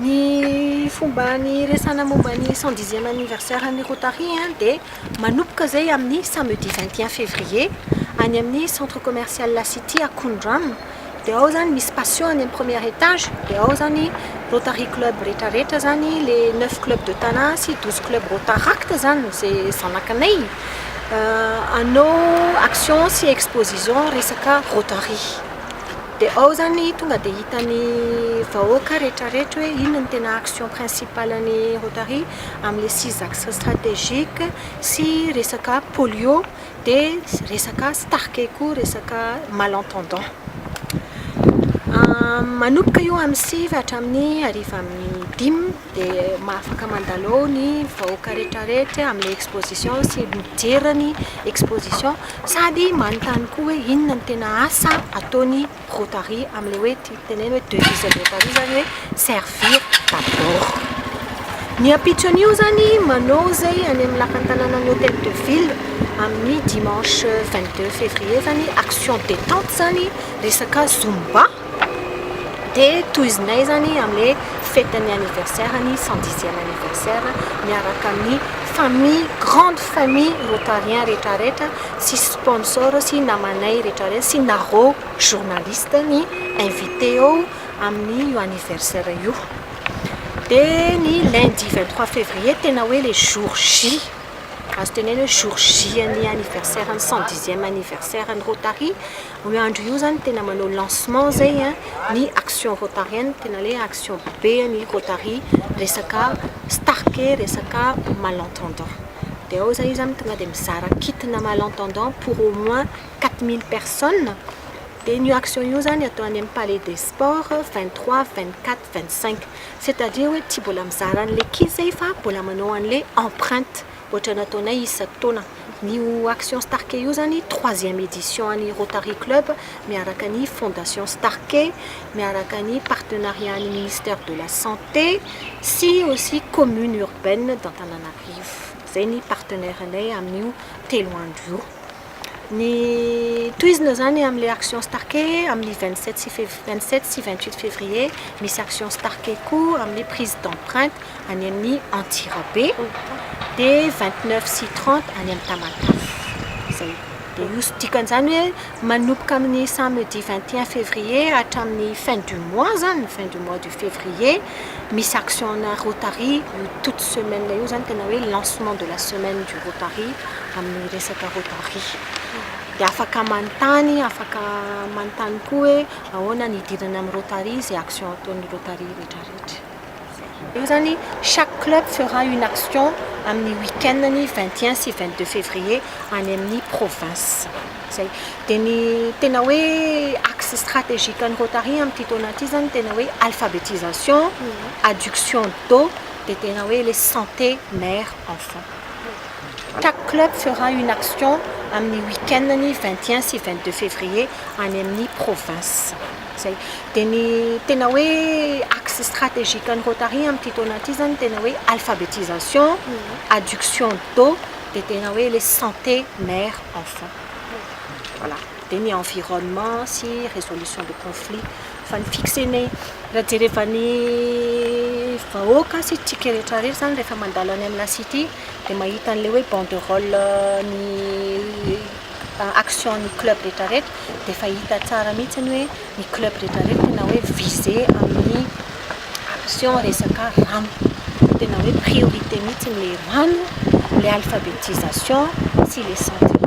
Ny fomba ny resana momba ny 110e anniversaire ny Rotary dia manomboka zay amin'ny samedi 21 février any amin'ny centre commercial La City à Koundram. Dia ao zany misy passion any amin'ny premier étage, dia ao zany Rotary Club rehetrarehetra zany les 9 clubs de Tana sy 12 clubs Rotaracte zany zay zanakanay. Anao action sy exposition resaka Rotary. Dia ao zany tonga dia hitany vahoaka rehetrarehetra hoe inona ny tena action principale ny Rotary amin'ny 6 axes stratégiques sy resaka polio dia resaka starke koa resaka malentendant. Manomboka io amin'ny 6 hatramin'ny hariva amin'ny 5 dia afaka mandalo ny vahoaka rehetrarehetra amin'ny exposition sy mijery ny exposition sady manontany koa hoe inona ny tena asa ataony Rotary amin'ilay hoe teneny hoe devise Rotary zany hoe servir d'abord. Ny ampitson'io zany manao zay any amin'ny lakan-tanànan'ny Hôtel de Ville amin'ny dimanche 22 février zany action détente zany resaka Zumba. Dia tohizinay zany amin'ilay fêten'ny anniversaire ny 110e anniversaire miaraka amin'ny famille grande famille rotarien rehetrarehetra sy sponsor sy namanay rehetrarehetra sy nareo journaliste ny invité ao amin'ny io anniversaire io. Dia ny lundi 23 février tena hoe le jour J, azo teneny hoe jour J ny anniversaire ny 110e anniversaire ny Rotary. Io andro io zany tena manao lancement zay ny action rotarienne, tena le action be ny Rotary resaka starke resaka malentendant. Dia ao zay izy zany tonga dia mizara kitina malentendant pour au moins 4000 personnes. Dia io action io zany atao any amin'ny palais des sports 23, 24, 25. C'est-à-dire hoe tsy mbola mizara an'ilay kit zay fa mbola manao an'ilay empreinte ohatra nataonay isan-taona. Ny action starke io zany 3e édition ny Rotary Club miaraka ny fondation starke miaraka ny partenariat ny ministère de la santé sy aussi commune urbaine d'Antananarivo. Zay ny partenaire anay amin'io telo andro io. Ny tohizina zany amin'ilay action starke amin'ny 27 sy 28 février misy action starke koa amin'ny prise d'empreinte any amin'ny Antirabe. Dia 29 sy 30 any amin'ny Tamatave. Zay. Dia io dikan'izany hoe manomboka amin'ny samedi 21 février hatramin'ny fin du mois zany, fin du mois de février, misy action na Rotary toute semaine io zany tena hoe lancement de la semaine du Rotary amin'ny resaka Rotary. Dia afaka manontany koa hoe ahoana ny idirana amin'ny Rotary zay action ataon'ny Rotary rehetrarehetra. Io zany chaque club fera une action amin'ny week-end ny 21 sy 22 février any amin'ny province. Zay. Dia ny tena hoe axe stratégique ny Rotary amin'ny taona ity zany tena hoe alphabétisation, adduction d'eau, dia tena hoe les santé mère enfant. Chaque club fera une action amin'ny week-end ny 21 sy 22 février any amin'ny province. Zay. Dia ny tena hoe axe stratégique ny Rotary amin'ny taona ity zany tena hoe alphabétisation, adduction d'eau, dia tena hoe les santé mère enfant. Voilà. Dia ny environnement sy résolution de conflit fa ny fixenay raha jereva ny vahoaka sy tsika rehetrarehetra zany rehefa mandalo any amin'ny La City dia mahita an'ilay hoe banderole ny action ny club rehetrarehetra dia fahita tsara mihitsy hoe ny club rehetrarehetra tena hoe visé amin'ny action resaka rano. Tena hoe priorité mihitsy ny rano, les alphabétisation sy les santé.